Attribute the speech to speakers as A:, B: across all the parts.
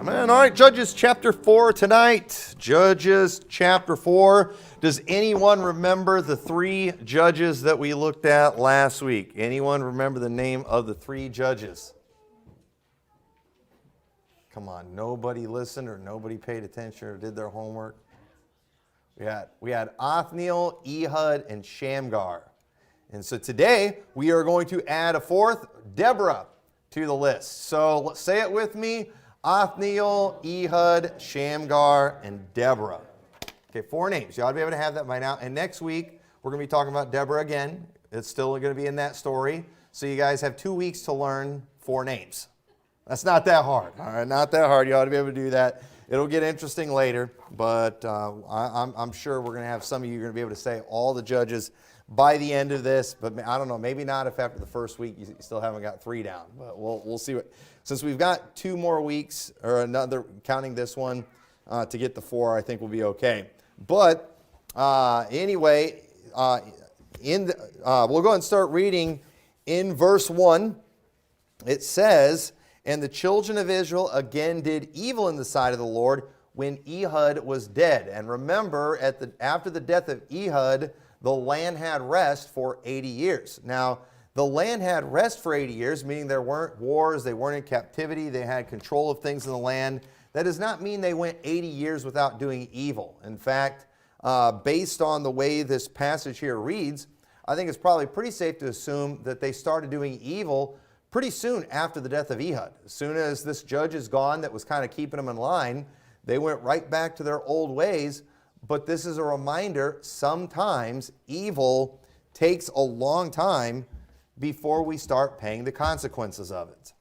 A: Amen. All right, Judges chapter 4 tonight. Judges chapter 4. Does anyone remember the three judges that we looked at last week? Anyone remember the name of the three judges? Come on, nobody listened or nobody paid attention or did their homework. We had Othniel, Ehud, and Shamgar. And so today we are going to add a fourth, Deborah, to the list. So let's say it with me. Othniel, Ehud, Shamgar, and Deborah. Okay, four names. You ought to be able to have that by now. And next week, we're going to be talking about Deborah again. It's still going to be in that story. So you guys have 2 weeks to learn four names. That's not that hard. All right, not that hard. You ought to be able to do that. It'll get interesting later, but I'm sure we're going to have some of you are going to be able to say all the judges by the end of this. But I don't know, maybe not if after the first week you still haven't got three down. But we'll see what. Since we've got 2 more weeks, or another, counting this one, to get the 4, I think we'll be okay. But anyway, we'll go ahead and start reading in verse 1. It says, "And the children of Israel again did evil in the sight of the Lord when Ehud was dead." And remember, after the death of Ehud, the land had rest for 80 years. Now, the land had rest for 80 years, meaning there weren't wars, they weren't in captivity, they had control of things in the land. That does not mean they went 80 years without doing evil. In fact, based on the way this passage here reads, I think it's probably pretty safe to assume that they started doing evil pretty soon after the death of Ehud. As soon as this judge is gone that was kind of keeping them in line, they went right back to their old ways. But this is a reminder, sometimes evil takes a long time before we start paying the consequences of it.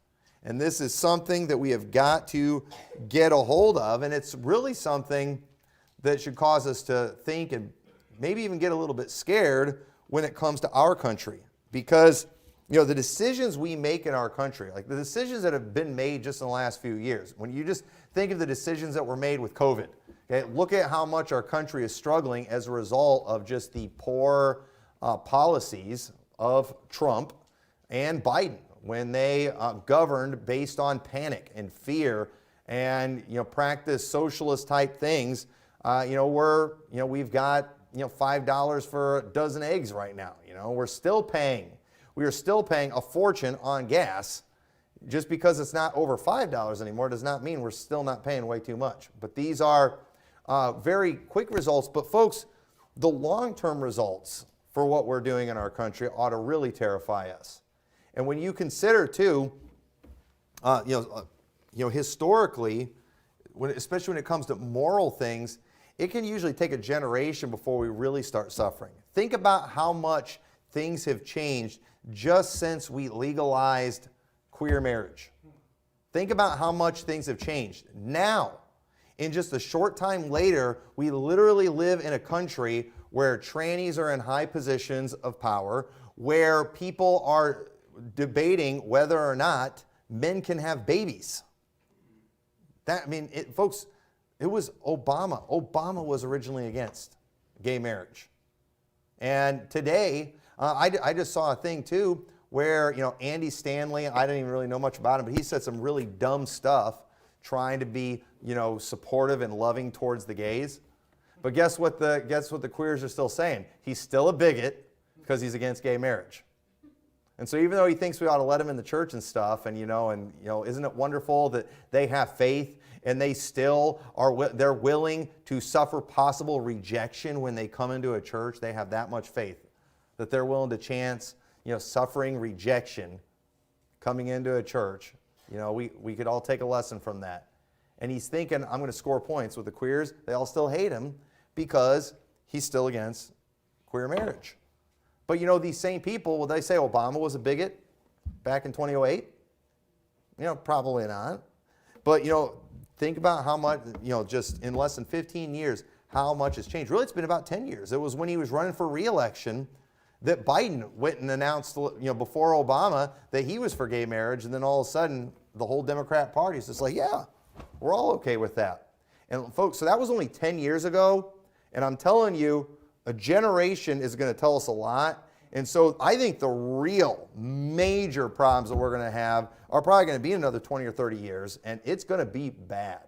A: And this is something that we have got to get a hold of, and it's really something that should cause us to think and maybe even get a little bit scared when it comes to our country. Because, you know, the decisions we make in our country, like the decisions that have been made just in the last few years, when you just think of the decisions that were made with COVID, okay, look at how much our country is struggling as a result of just the poor policies of Trump and Biden when they governed based on panic and fear and practice socialist type things. We've got $5 for a dozen eggs right now. We are still paying a fortune on gas. Just because it's not over $5 anymore does not mean we're still not paying way too much. But these are very quick results. But folks, the long-term results for what we're doing in our country ought to really terrify us. And when you consider too, historically, especially when it comes to moral things, it can usually take a generation before we really start suffering. Think about how much things have changed just since we legalized queer marriage. Think about how much things have changed. Now, in just a short time later, we literally live in a country where trannies are in high positions of power, where people are debating whether or not men can have babies. Folks, it was Obama. Obama was originally against gay marriage. And today, I just saw a thing too where, Andy Stanley, I didn't even really know much about him, but he said some really dumb stuff trying to be, supportive and loving towards the gays. But guess what the queers are still saying? He's still a bigot because he's against gay marriage. And so even though he thinks we ought to let him in the church and stuff, and isn't it wonderful that they have faith and they still they're willing to suffer possible rejection when they come into a church? They have that much faith that they're willing to chance, suffering rejection coming into a church. We could all take a lesson from that. And he's thinking, I'm going to score points with the queers. They all still hate him because he's still against queer marriage. But these same people, will they say Obama was a bigot back in 2008? Probably not. But, think about how much, just in less than 15 years, how much has changed. Really, it's been about 10 years. It was when he was running for re-election that Biden went and announced, before Obama, that he was for gay marriage. And then all of a sudden, the whole Democrat Party is just like, yeah, we're all okay with that. And folks, so that was only 10 years ago. And I'm telling you, a generation is going to tell us a lot. And so I think the real major problems that we're going to have are probably going to be another 20 or 30 years, and it's going to be bad.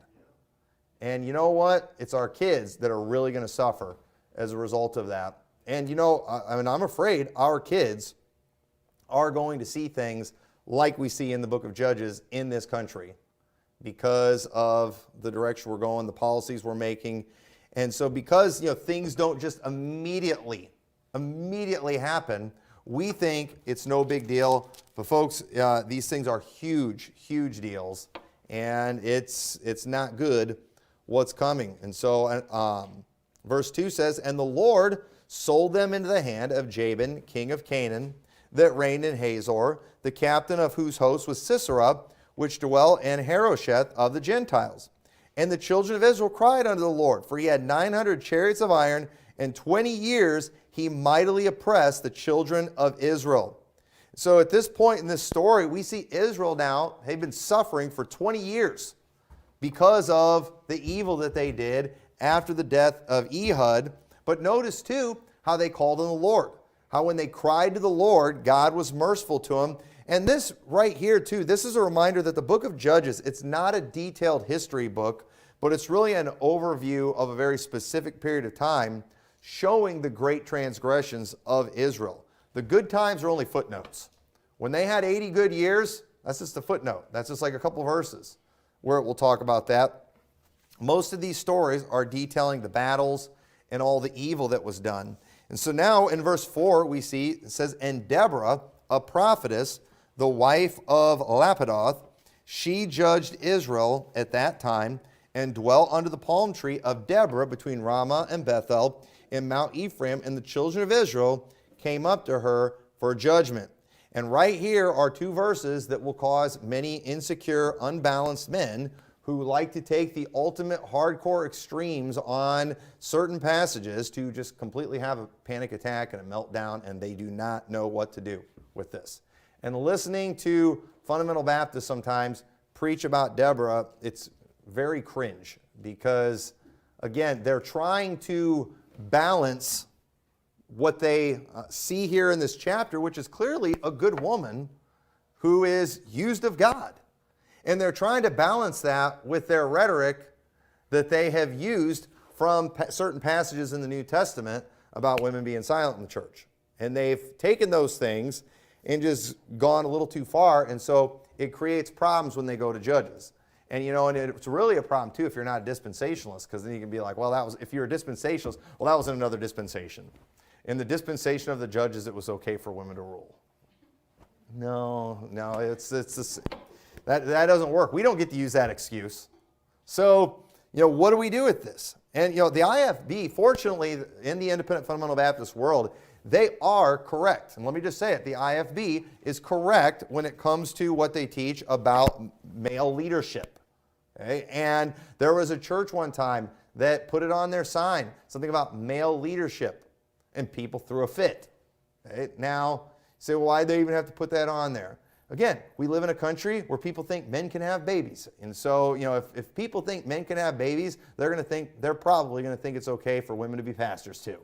A: And you know what? It's our kids that are really going to suffer as a result of that. And I'm afraid our kids are going to see things like we see in the book of Judges in this country because of the direction we're going, the policies we're making. And so because things don't just immediately happen, we think it's no big deal. But folks, these things are huge, huge deals. And it's not good what's coming. And so verse 2 says, "And the Lord sold them into the hand of Jabin, king of Canaan, that reigned in Hazor, the captain of whose host was Sisera, which dwelt in Harosheth of the Gentiles. And the children of Israel cried unto the Lord, for he had 900 chariots of iron, and 20 years he mightily oppressed the children of Israel." So at this point in this story, we see Israel now, they've been suffering for 20 years because of the evil that they did after the death of Ehud. But notice too how they called on the Lord. How when they cried to the Lord, God was merciful to them. And this right here too, this is a reminder that the book of Judges, it's not a detailed history book, but it's really an overview of a very specific period of time showing the great transgressions of Israel. The good times are only footnotes. When they had 80 good years, that's just a footnote. That's just like a couple verses where it will talk about that. Most of these stories are detailing the battles and all the evil that was done. And so now in verse 4 we see, it says, "And Deborah, a prophetess, the wife of Lapidoth, she judged Israel at that time, and dwelt under the palm tree of Deborah between Ramah and Bethel in Mount Ephraim, and the children of Israel came up to her for judgment." And right here are two verses that will cause many insecure, unbalanced men who like to take the ultimate hardcore extremes on certain passages to just completely have a panic attack and a meltdown, and they do not know what to do with this. And listening to fundamental Baptists sometimes preach about Deborah, it's very cringe because, again, they're trying to balance what they see here in this chapter, which is clearly a good woman who is used of God. And they're trying to balance that with their rhetoric that they have used from certain passages in the New Testament about women being silent in the church. And they've taken those things and just gone a little too far, and so it creates problems when they go to Judges. And and it's really a problem too if you're not a dispensationalist, because then you can be like, well, if you're a dispensationalist, well, that was in another dispensation. In the dispensation of the Judges, it was okay for women to rule. No, that doesn't work. We don't get to use that excuse. So, what do we do with this? And, the IFB, fortunately, in the independent fundamental Baptist world, they are correct. And let me just say it. The IFB is correct when it comes to what they teach about male leadership. Okay? And there was a church one time that put it on their sign, something about male leadership. And people threw a fit. Okay? Now, you say, well, why do they even have to put that on there? Again, we live in a country where people think men can have babies. And so, if people think men can have babies, they're probably going to think it's okay for women to be pastors too.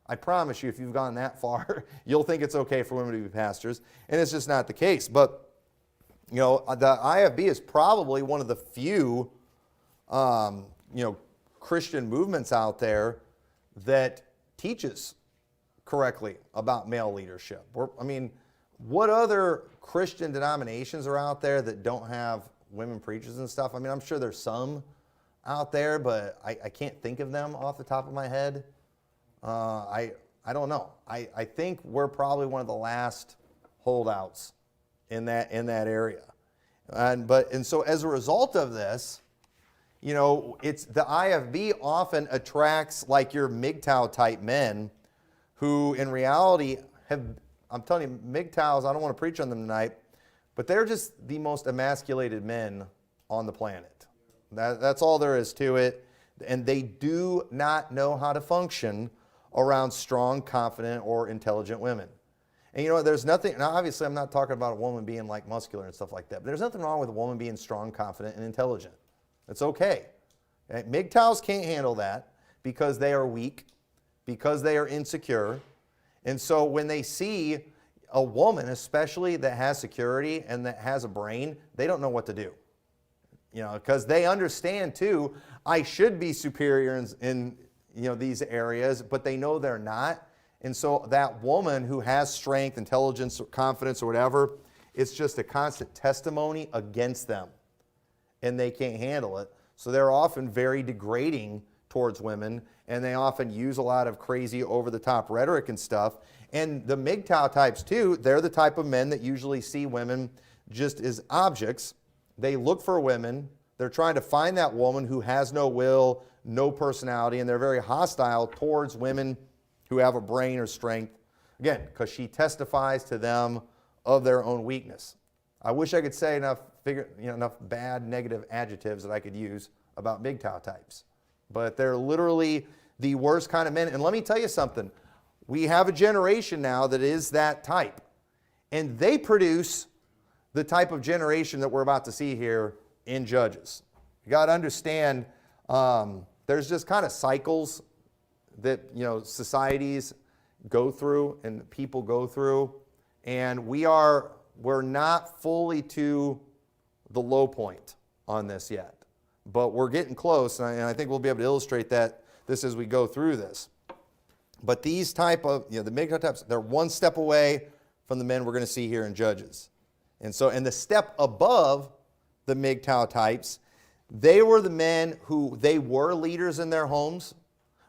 A: I promise you, if you've gone that far, you'll think it's okay for women to be pastors. And it's just not the case. But, the IFB is probably one of the few, Christian movements out there that teaches correctly about male leadership. What other Christian denominations are out there that don't have women preachers and stuff? I'm sure there's some out there, but I can't think of them off the top of my head. I don't know. I think we're probably one of the last holdouts in that area. And so as a result of this, it's the IFB often attracts like your MGTOW type men who in reality I'm telling you, MGTOWs, I don't want to preach on them tonight, but they're just the most emasculated men on the planet. That's all there is to it. And they do not know how to function around strong, confident, or intelligent women. And there's nothing, now obviously I'm not talking about a woman being like muscular and stuff like that, but there's nothing wrong with a woman being strong, confident, and intelligent. It's okay. MGTOWs can't handle that because they are weak, because they are insecure, And so when they see a woman, especially that has security and that has a brain, they don't know what to do. Because they understand too, I should be superior in these areas, but they know they're not. And so that woman who has strength, intelligence, or confidence, or whatever, it's just a constant testimony against them. And they can't handle it. So they're often very degrading towards women, and they often use a lot of crazy over-the-top rhetoric and stuff. And the MGTOW types too, they're the type of men that usually see women just as objects. They look for women. They're trying to find that woman who has no will, no personality, and they're very hostile towards women who have a brain or strength. Again, because she testifies to them of their own weakness. I wish I could say enough bad negative adjectives that I could use about MGTOW types. But they're literally the worst kind of men. And let me tell you something. We have a generation now that is that type. And they produce the type of generation that we're about to see here in Judges. You got to understand, there's just kind of cycles that societies go through and people go through, and we're not fully to the low point on this yet, but we're getting close, and I think we'll be able to illustrate this as we go through this. But these type of the MGTOW types, they're one step away from the men we're going to see here in Judges. And the step above the MGTOW types, they were the men who they were leaders in their homes,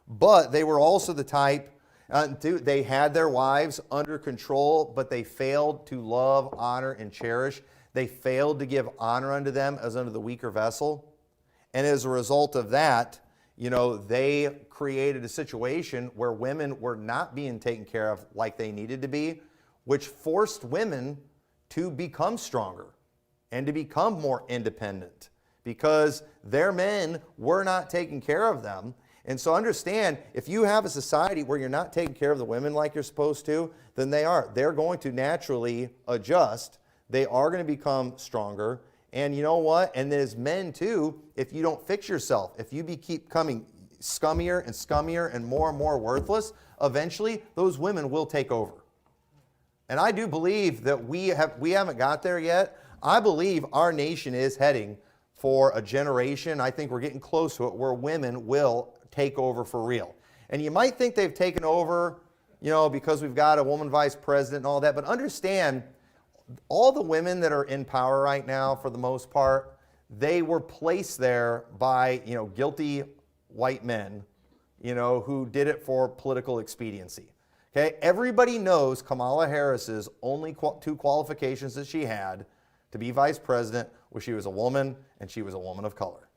A: but they were also the type, they had their wives under control, but they failed to love, honor, and cherish. They failed to give honor unto them as unto the weaker vessel. And as a result of that, they created a situation where women were not being taken care of like they needed to be, which forced women to become stronger and to become more independent because their men were not taking care of them. And so understand, if you have a society where you're not taking care of the women like you're supposed to, then they're going to naturally adjust. They are going to become stronger. And you know what? And as men too, if you don't fix yourself, if you keep becoming scummier and scummier and more worthless, eventually those women will take over. And I do believe that we haven't got there yet. I believe our nation is heading for a generation, I think we're getting close to it, where women will take over for real. And you might think they've taken over, because we've got a woman vice president and all that, but understand, all the women that are in power right now, for the most part, they were placed there by, guilty white men, who did it for political expediency. Okay, everybody knows Kamala Harris's only two qualifications that she had to be vice president was she was a woman and she was a woman of color.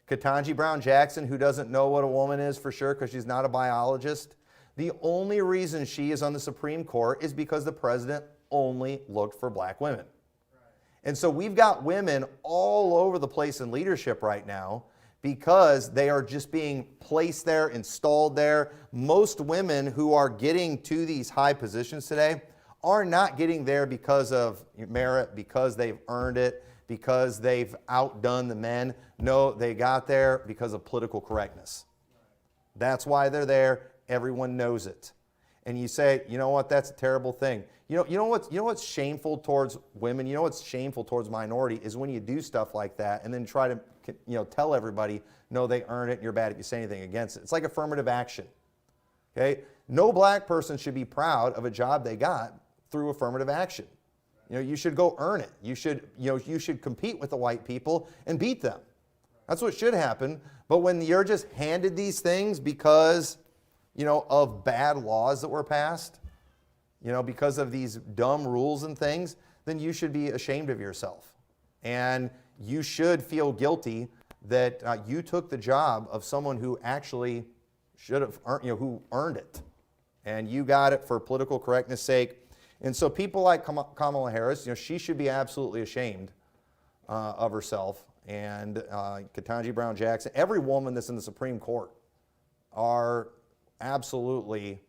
A: Ketanji Brown Jackson, who doesn't know what a woman is for sure because she's not a biologist, the only reason she is on the Supreme Court is because the president only looked for black women. And so we've got women all over the place in leadership right now because they are just being placed there, installed there. Most women who are getting to these high positions today are not getting there because of merit, because they've earned it, because they've outdone the men. No, they got there because of political correctness. That's why they're there. Everyone knows it. And you say, you know what, that's a terrible thing. You know what's shameful towards women, what's shameful towards minority is when you do stuff like that and then try to tell everybody, no, they earn it and you're bad if you say anything against it. It's like affirmative action. Okay? No black person should be proud of a job they got through affirmative action. You should go earn it. You should compete with the white people and beat them. That's what should happen. But when you're just handed these things because of bad laws that were passed, because of these dumb rules and things, then you should be ashamed of yourself. And you should feel guilty that you took the job of someone who actually should have earned, who earned it. And you got it for political correctness' sake. And so people like Kamala Harris, she should be absolutely ashamed of herself. And Ketanji Brown Jackson, every woman that's in the Supreme Court are absolutely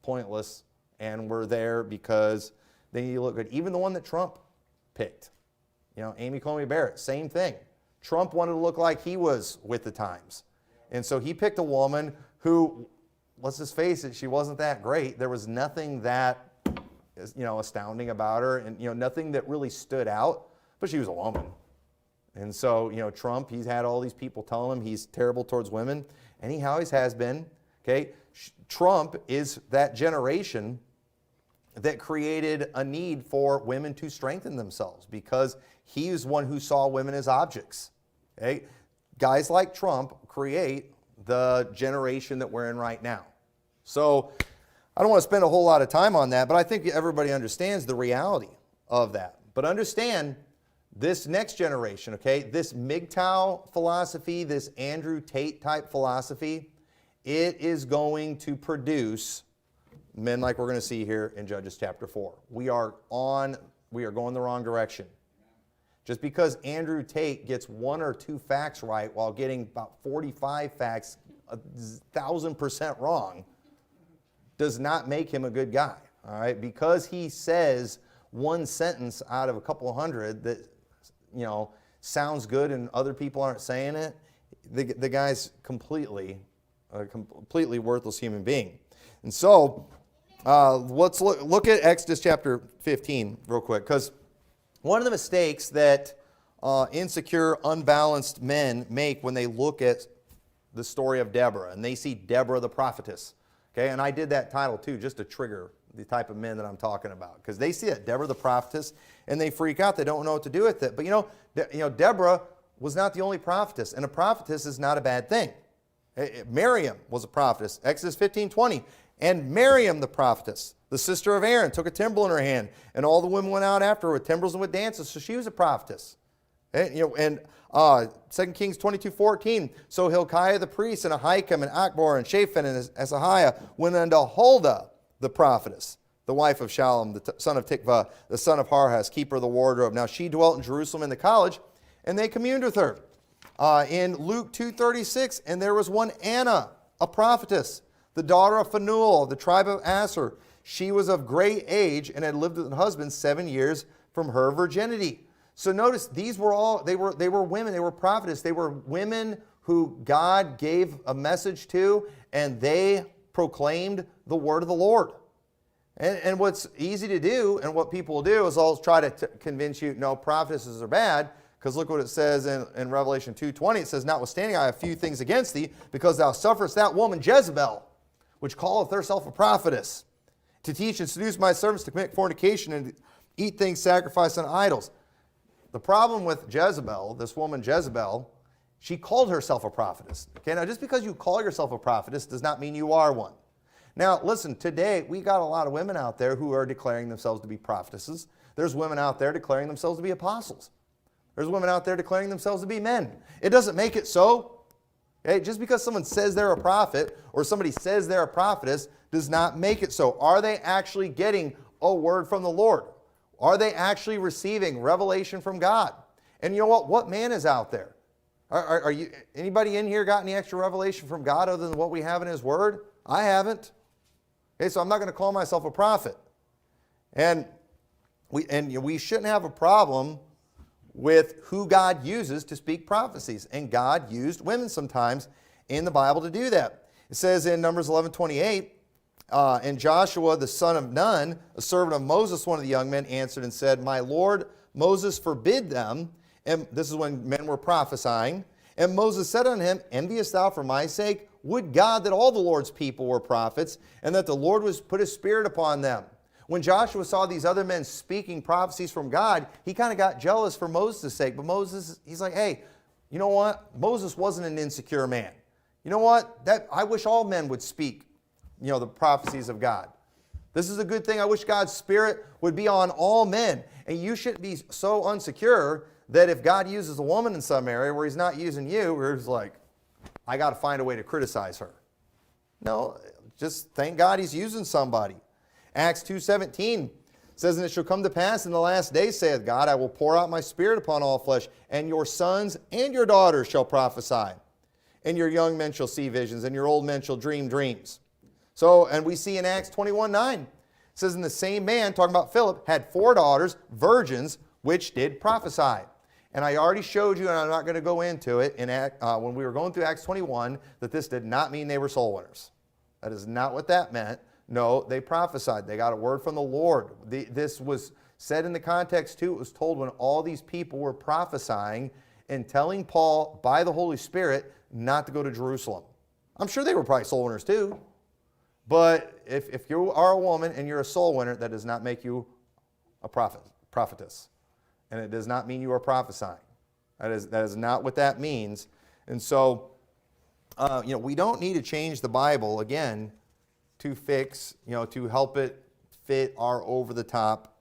A: pointless, and we're there because they need to look good. Even the one that Trump picked, Amy Coney Barrett, same thing. Trump wanted to look like he was with the times. And so he picked a woman who let's just face it, she wasn't that great. There was nothing that, astounding about her, and, nothing that really stood out, but she was a woman. And so, Trump, he's had all these people telling him he's terrible towards women, and he always has been, okay? Trump is that generation that created a need for women to strengthen themselves because he is one who saw women as objects, okay? Guys like Trump create the generation that we're in right now. So I don't want to spend a whole lot of time on that, but I think everybody understands the reality of that. But understand this next generation, okay, this MGTOW philosophy, this Andrew Tate type philosophy, it is going to produce men like we're going to see here in Judges chapter 4. We are going the wrong direction. Just because Andrew Tate gets 1 or 2 facts right while getting about 45 facts 1,000% wrong does not make him a good guy. All right, because he says one sentence out of a couple hundred that sounds good and other people aren't saying it, the guy's completely worthless human being. And so let's look at Exodus chapter 15 real quick, because one of the mistakes that insecure, unbalanced men make when they look at the story of Deborah, and they see Deborah the prophetess, okay? And I did that title too, just to trigger the type of men that I'm talking about, because they see it, Deborah the prophetess, and they freak out. They don't know what to do with it. But Deborah was not the only prophetess, and a prophetess is not a bad thing. Miriam was a prophetess, Exodus 15:20, and Miriam the prophetess, the sister of Aaron, took a timbrel in her hand, and all the women went out after her with timbrels and with dances, so she was a prophetess. And 2 Kings 22:14, so Hilkiah the priest, and Ahikam, and Akbor, and Shaphan, and Asahiah went unto Huldah the prophetess, the wife of Shallum, the son of Tikvah, the son of Harhas, keeper of the wardrobe. Now she dwelt in Jerusalem in the college, and they communed with her. In Luke 2:36, and there was one Anna, a prophetess, the daughter of Phanuel, of the tribe of Aser. She was of great age and had lived with her husband 7 years from her virginity. So notice, these were all, they were women, they were prophetess, they were women who God gave a message to, and they proclaimed the word of the Lord. And what's easy to do, and what people will do, is always try to convince you, no, prophetesses are bad, because look what it says in Revelation 2:20. It says, notwithstanding, I have few things against thee, because thou sufferest that woman Jezebel, which calleth herself a prophetess, to teach and seduce my servants to commit fornication and eat things sacrificed unto idols. The problem with Jezebel, this woman Jezebel, she called herself a prophetess. Okay, now just because you call yourself a prophetess does not mean you are one. Now listen, today we got a lot of women out there who are declaring themselves to be prophetesses. There's women out there declaring themselves to be apostles. There's women out there declaring themselves to be men. It doesn't make it so. Okay? Just because someone says they're a prophet or somebody says they're a prophetess does not make it so. Are they actually getting a word from the Lord? Are they actually receiving revelation from God? And you know what? What man is out there? Are you, anybody in here got any extra revelation from God other than what we have in His Word? I haven't. Okay, so I'm not going to call myself a prophet. And we shouldn't have a problem with who God uses to speak prophecies. And God used women sometimes in the Bible to do that. It says in Numbers 11:28, and Joshua the son of Nun, a servant of Moses, one of the young men, answered and said, my Lord Moses forbid them. And this is when men were prophesying. And Moses said unto him, enviest thou for my sake? Would God that all the Lord's people were prophets, and that the Lord was put His Spirit upon them. When Joshua saw these other men speaking prophecies from God, he kind of got jealous for Moses' sake. But Moses, he's like, hey, you know what? Moses wasn't an insecure man. You know what? I wish all men would speak, the prophecies of God. This is a good thing. I wish God's Spirit would be on all men. And you shouldn't be so unsecure that if God uses a woman in some area where He's not using you, where it's like, I got to find a way to criticize her. No, just thank God He's using somebody. Acts 2:17 says, and it shall come to pass in the last days, saith God, I will pour out my Spirit upon all flesh, and your sons and your daughters shall prophesy, and your young men shall see visions, and your old men shall dream dreams. So, and we see in Acts 21:9, it says, and the same man, talking about Philip, had 4 daughters, virgins, which did prophesy. And I already showed you, and I'm not going to go into it, when we were going through Acts 21, that this did not mean they were soul winners. That is not what that meant. No, they prophesied. They got a word from the Lord. This was said in the context too. It was told when all these people were prophesying and telling Paul by the Holy Spirit not to go to Jerusalem. I'm sure they were probably soul winners too. But if you are a woman and you're a soul winner, that does not make you a prophetess. And it does not mean you are prophesying. That is not what that means. And so, we don't need to change the Bible, again, to fix, to help it fit our over-the-top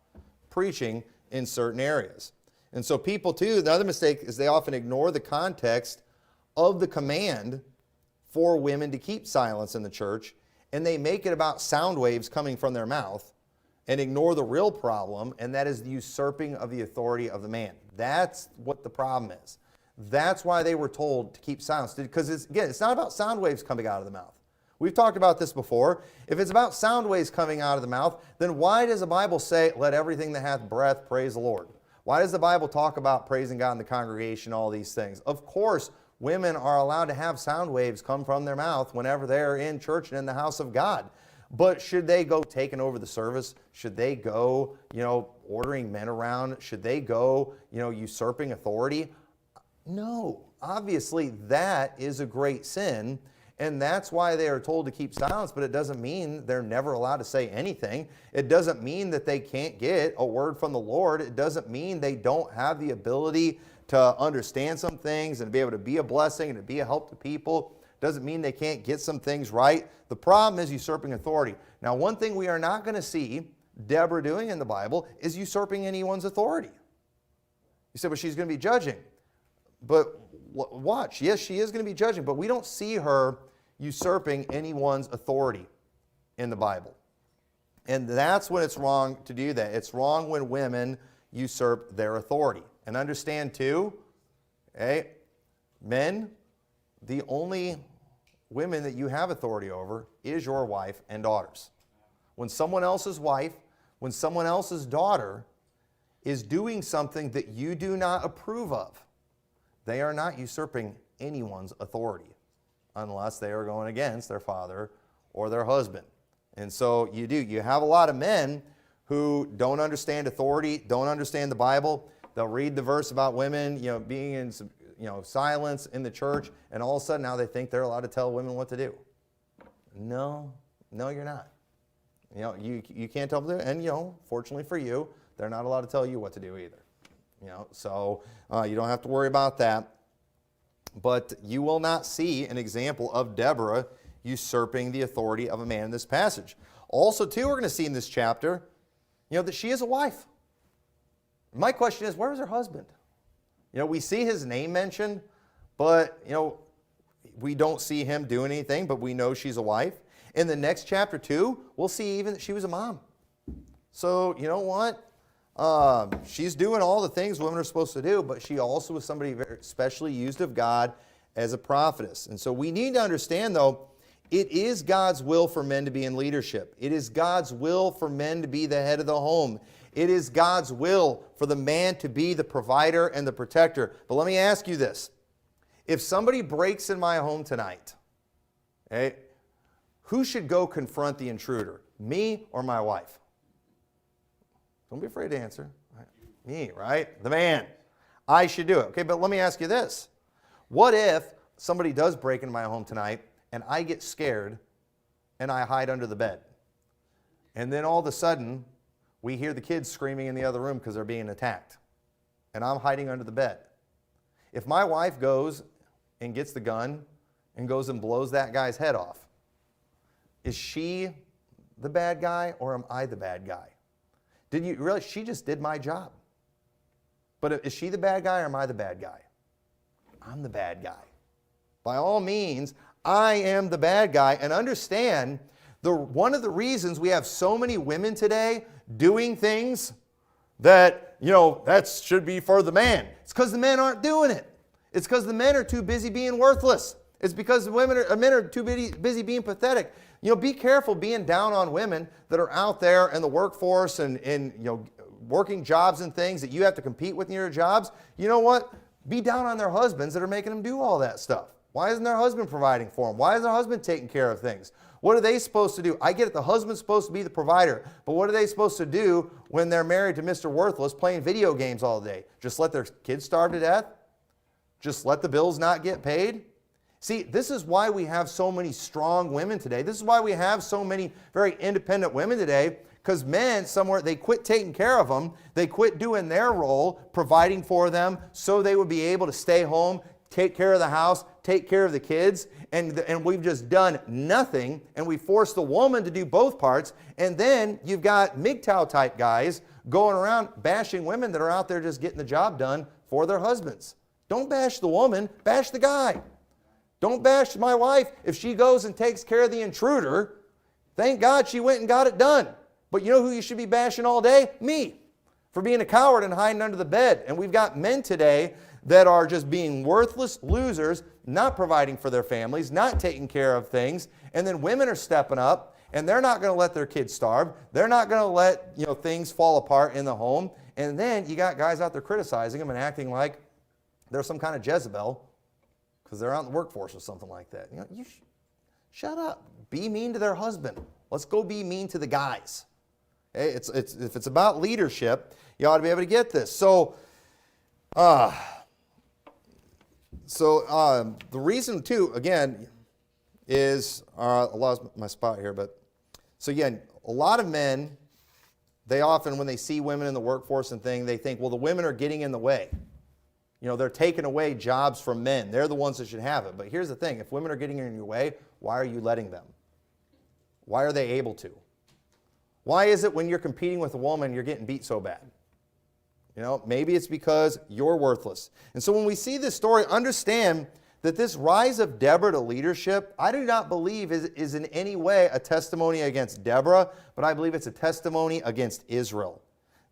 A: preaching in certain areas. And so people, too, the other mistake is they often ignore the context of the command for women to keep silence in the church, and they make it about sound waves coming from their mouth and ignore the real problem, and that is the usurping of the authority of the man. That's what the problem is. That's why they were told to keep silence. Because, it's not about sound waves coming out of the mouth. We've talked about this before. If it's about sound waves coming out of the mouth, then why does the Bible say, let everything that hath breath praise the Lord? Why does the Bible talk about praising God in the congregation, all these things? Of course, women are allowed to have sound waves come from their mouth whenever they're in church and in the house of God. But should they go taking over the service? Should they go, ordering men around? Should they go, usurping authority? No. Obviously, that is a great sin, and that's why they are told to keep silence, but it doesn't mean they're never allowed to say anything. It doesn't mean that they can't get a word from the Lord. It doesn't mean they don't have the ability to understand some things and be able to be a blessing and to be a help to people. Doesn't mean they can't get some things right. The problem is usurping authority. Now, one thing we are not going to see Deborah doing in the Bible is usurping anyone's authority. You said, well, she's going to be judging. But watch, yes, she is going to be judging, but we don't see her usurping anyone's authority in the Bible. And that's when it's wrong to do that. It's wrong when women usurp their authority. And understand too, men, the only women that you have authority over is your wife and daughters. When someone else's wife, when someone else's daughter is doing something that you do not approve of, they are not usurping anyone's authority unless they are going against their father or their husband. And so you have a lot of men who don't understand authority, don't understand the Bible. They'll read the verse about women, being in silence in the church, and all of a sudden now they think they're allowed to tell women what to do. No, you're not. You can't tell them, and fortunately for you, they're not allowed to tell you what to do either. So you don't have to worry about that. But you will not see an example of Deborah usurping the authority of a man in this passage. Also, too, we're going to see in this chapter, that she is a wife. My question is, where is her husband? We see his name mentioned, but, we don't see him doing anything, but we know she's a wife. In the next chapter, too, we'll see even that she was a mom. So, you know what? She's doing all the things women are supposed to do, but she also was somebody very specially used of God as a prophetess. And so we need to understand, though, it is God's will for men to be in leadership. It is God's will for men to be the head of the home. It is God's will for the man to be the provider and the protector. But let me ask you this. If somebody breaks in my home tonight, who should go confront the intruder? Me or my wife? Don't be afraid to answer. Me, right? The man. I should do it. Okay, but let me ask you this. What if somebody does break into my home tonight and I get scared and I hide under the bed? And then all of a sudden, we hear the kids screaming in the other room because they're being attacked. And I'm hiding under the bed. If my wife goes and gets the gun and goes and blows that guy's head off, is she the bad guy or am I the bad guy? Did you realize she just did my job? But is she the bad guy or am I the bad guy? I'm the bad guy. By all means, I am the bad guy. And understand, one of the reasons we have so many women today doing things that, that should be for the man. It's because the men aren't doing it. It's because the men are too busy being worthless. It's because the men are too busy being pathetic. Be careful being down on women that are out there in the workforce and working jobs and things that you have to compete with in your jobs. You know what? Be down on their husbands that are making them do all that stuff. Why isn't their husband providing for them? Why isn't their husband taking care of things? What are they supposed to do? I get it, the husband's supposed to be the provider, but what are they supposed to do when they're married to Mr. Worthless playing video games all day? Just let their kids starve to death? Just let the bills not get paid? See, this is why we have so many strong women today. This is why we have so many very independent women today, because men somewhere, they quit taking care of them. They quit doing their role, providing for them, so they would be able to stay home, take care of the house, take care of the kids, and we've just done nothing, and we forced the woman to do both parts, and then you've got MGTOW type guys going around bashing women that are out there just getting the job done for their husbands. Don't bash the woman, bash the guy. Don't bash my wife if she goes and takes care of the intruder. Thank God she went and got it done. But you know who you should be bashing all day? Me, for being a coward and hiding under the bed. And we've got men today that are just being worthless losers, not providing for their families, not taking care of things. And then women are stepping up, and they're not going to let their kids starve. They're not going to let things fall apart in the home. And then you got guys out there criticizing them and acting like they're some kind of Jezebel because they're out in the workforce or something like that. Shut up. Be mean to their husband. Let's go be mean to the guys. Okay? If it's about leadership, you ought to be able to get this. So the reason too, again, is I lost my spot here, but so again, a lot of men, they often, when they see women in the workforce and thing, they think, well, the women are getting in the way. They're taking away jobs from men. They're the ones that should have it. But here's the thing. If women are getting in your way, why are you letting them? Why are they able to? Why is it when you're competing with a woman, you're getting beat so bad? Maybe it's because you're worthless. And so when we see this story, understand that this rise of Deborah to leadership, I do not believe is in any way a testimony against Deborah, but I believe it's a testimony against Israel.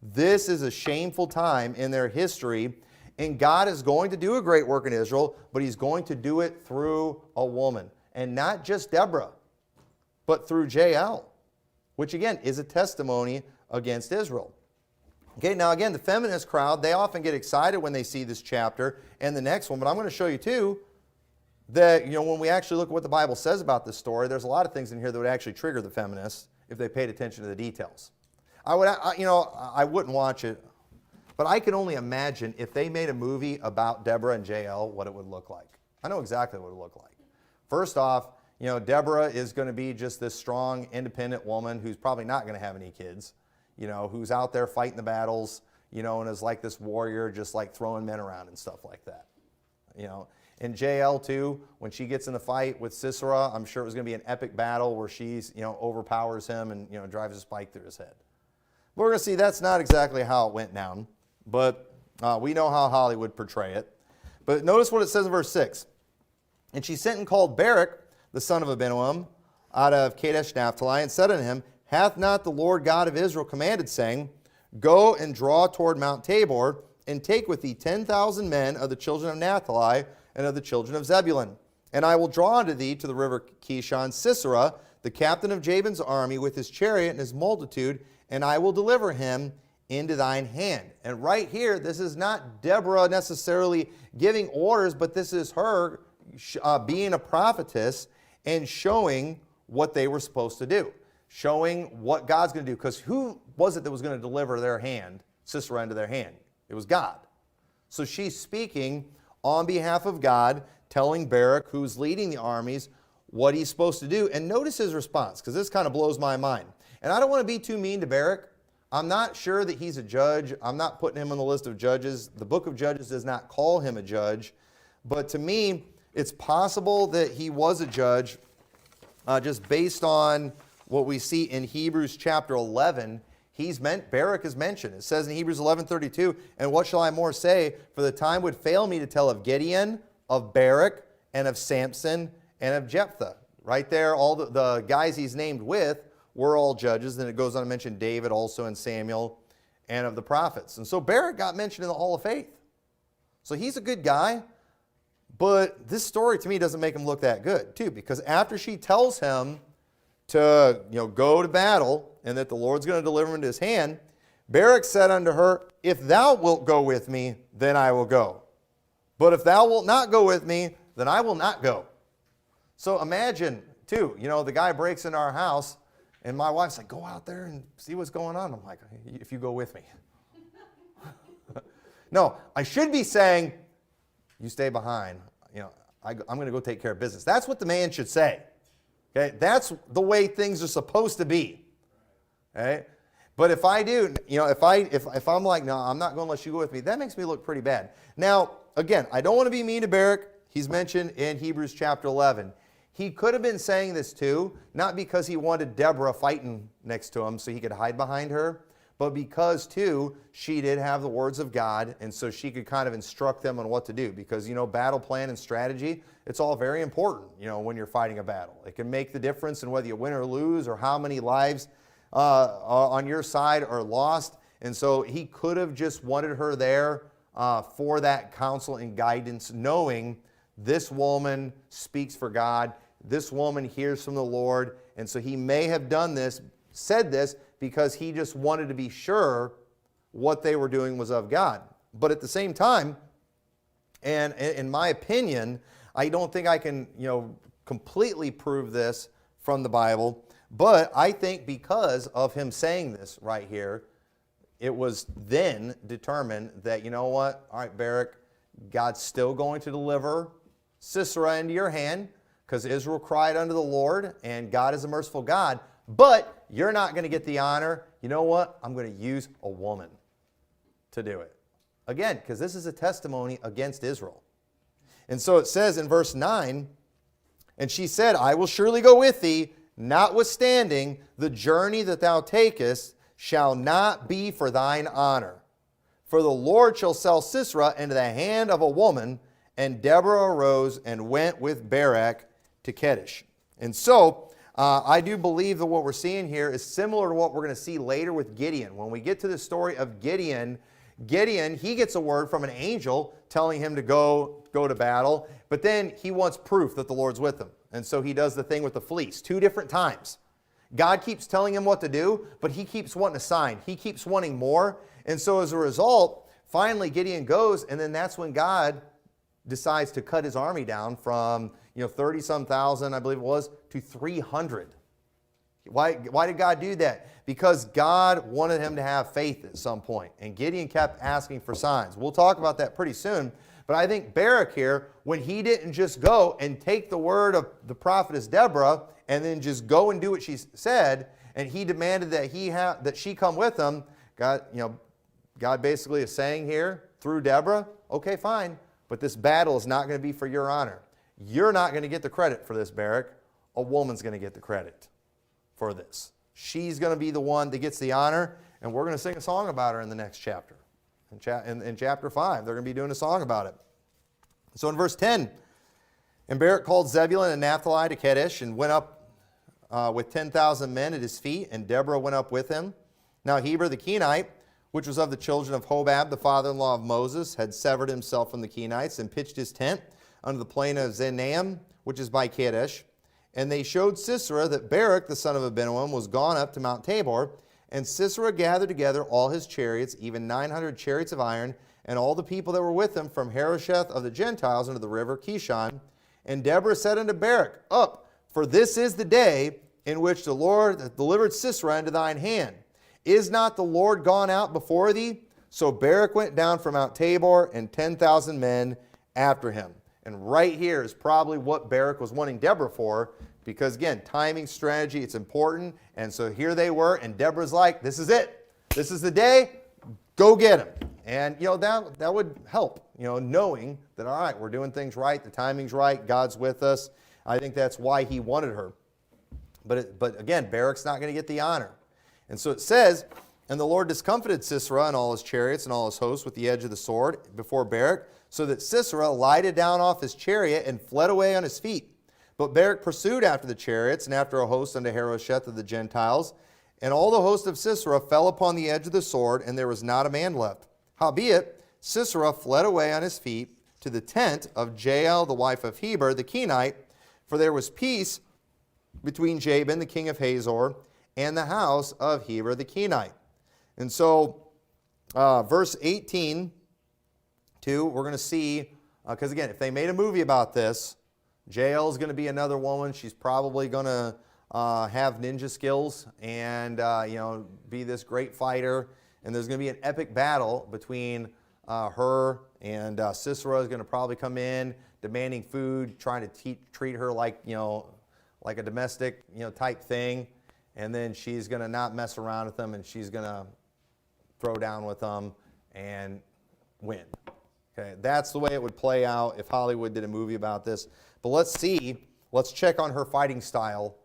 A: This is a shameful time in their history. And God is going to do a great work in Israel, but He's going to do it through a woman. And not just Deborah, but through Jael, which again is a testimony against Israel. Okay, now again, the feminist crowd, they often get excited when they see this chapter and the next one, but I'm going to show you too that, when we actually look at what the Bible says about this story, there's a lot of things in here that would actually trigger the feminists if they paid attention to the details. I wouldn't watch it. But I can only imagine if they made a movie about Deborah and Jael, what it would look like. I know exactly what it would look like. First off, Deborah is going to be just this strong, independent woman who's probably not going to have any kids, who's out there fighting the battles, and is like this warrior, just like throwing men around and stuff like that. And Jael too, when she gets in the fight with Sisera, I'm sure it was going to be an epic battle where she's, overpowers him and, drives a spike through his head. But we're going to see that's not exactly how it went down. But we know how Hollywood portray it. But notice what it says in verse 6. And she sent and called Barak, the son of Abinoam, out of Kadesh Naphtali, and said unto him, Hath not the Lord God of Israel commanded, saying, Go and draw toward Mount Tabor, and take with thee 10,000 men of the children of Naphtali and of the children of Zebulun. And I will draw unto thee to the river Kishon Sisera, the captain of Jabin's army, with his chariot and his multitude, and I will deliver him into thine hand. And right here, this is not Deborah necessarily giving orders, but this is her being a prophetess and showing what they were supposed to do, showing what God's going to do. Because who was it that was going to deliver Sisera into their hand? It was God. So she's speaking on behalf of God, telling Barak, who's leading the armies, what he's supposed to do. And notice his response, because this kind of blows my mind. And I don't want to be too mean to Barak. I'm not sure that he's a judge. I'm not putting him on the list of judges. The book of Judges does not call him a judge. But to me, it's possible that he was a judge just based on what we see in Hebrews chapter 11. Barak is mentioned. It says in Hebrews 11:32, And what shall I more say? For the time would fail me to tell of Gideon, of Barak, and of Samson, and of Jephthah. Right there, all the guys he's named with were all judges. Then it goes on to mention David also and Samuel and of the prophets. And so Barak got mentioned in the Hall of Faith. So he's a good guy, but this story to me doesn't make him look that good too, because after she tells him to go to battle and that the Lord's going to deliver him into his hand, Barak said unto her, If thou wilt go with me, then I will go. But if thou wilt not go with me, then I will not go. So imagine, too, the guy breaks into our house, and my wife's like, go out there and see what's going on. I'm like, if you go with me. No, I should be saying, you stay behind. I'm going to go take care of business. That's what the man should say. Okay, that's the way things are supposed to be. Okay, but if I do, if I'm like, no, I'm not going to let you go with me, that makes me look pretty bad. Now, again, I don't want to be mean to Barak. He's mentioned in Hebrews chapter 11. He could have been saying this too, not because he wanted Deborah fighting next to him so he could hide behind her, but because too, she did have the words of God, and so she could kind of instruct them on what to do. Because, battle plan and strategy, it's all very important, when you're fighting a battle. It can make the difference in whether you win or lose, or how many lives on your side are lost. And so he could have just wanted her there for that counsel and guidance, knowing this woman speaks for God. This woman hears from the Lord. And so he may have said this, because he just wanted to be sure what they were doing was of God. But at the same time, and in my opinion, I don't think I can, completely prove this from the Bible, but I think because of him saying this right here, it was then determined that, you know what, all right, Barak, God's still going to deliver Sisera into your hand, because Israel cried unto the Lord, and God is a merciful God, but you're not going to get the honor. You know what? I'm going to use a woman to do it. Again, because this is a testimony against Israel. And so it says in verse 9, and she said, I will surely go with thee, notwithstanding the journey that thou takest shall not be for thine honor. For the Lord shall sell Sisera into the hand of a woman. And Deborah arose and went with Barak to Kedesh. And so, I do believe that what we're seeing here is similar to what we're going to see later with Gideon. When we get to the story of Gideon, he gets a word from an angel telling him to go to battle, but then he wants proof that the Lord's with him. And so he does the thing with the fleece 2 different times. God keeps telling him what to do, but he keeps wanting a sign. He keeps wanting more. And so as a result, finally Gideon goes, and then that's when God decides to cut his army down from 30-some thousand, I believe it was, to 300. Why did God do that? Because God wanted him to have faith at some point. And Gideon kept asking for signs. We'll talk about that pretty soon. But I think Barak here, when he didn't just go and take the word of the prophetess Deborah and then just go and do what she said, and he demanded that she come with him, God basically is saying here through Deborah, okay, fine, but this battle is not going to be for your honor. You're not going to get the credit for this, Barak. A woman's going to get the credit for this. She's going to be the one that gets the honor, and we're going to sing a song about her in the next chapter. In chapter 5, they're going to be doing a song about it. So in verse 10, and Barak called Zebulun and Naphtali to Kedesh and went up with 10,000 men at his feet, and Deborah went up with him. Now Heber the Kenite, which was of the children of Hobab, the father-in-law of Moses, had severed himself from the Kenites and pitched his tent under the plain of Zenaim, which is by Kadesh. And they showed Sisera that Barak, the son of Abinoam, was gone up to Mount Tabor. And Sisera gathered together all his chariots, even 900 chariots of iron, and all the people that were with him from Harosheth of the Gentiles unto the river Kishon. And Deborah said unto Barak, Up, for this is the day in which the Lord hath delivered Sisera into thine hand. Is not the Lord gone out before thee? So Barak went down from Mount Tabor, and 10,000 men after him. And right here is probably what Barak was wanting Deborah for, because again, timing, strategy, it's important. And so here they were, and Deborah's like, this is it. This is the day. Go get him. And that would help, knowing that, all right, we're doing things right, the timing's right, God's with us. I think that's why he wanted her. But again, Barak's not going to get the honor. And so it says, and the Lord discomfited Sisera and all his chariots and all his hosts with the edge of the sword before Barak, so that Sisera lighted down off his chariot and fled away on his feet. But Barak pursued after the chariots and after a host unto Harosheth of the Gentiles. And all the host of Sisera fell upon the edge of the sword, and there was not a man left. Howbeit, Sisera fled away on his feet to the tent of Jael, the wife of Heber, the Kenite, for there was peace between Jabin, the king of Hazor, and the house of Heber, the Kenite. And so, verse 18, we're going to see Because again, if they made a movie about this, Jael's going to be another woman. She's probably going to have ninja skills and be this great fighter. And there's going to be an epic battle between her and Sisera is going to probably come in demanding food, trying to treat her like a domestic type thing. And then she's going to not mess around with them, and she's going to throw down with them and win. Okay, that's the way it would play out if Hollywood did a movie about this. But let's check on her fighting style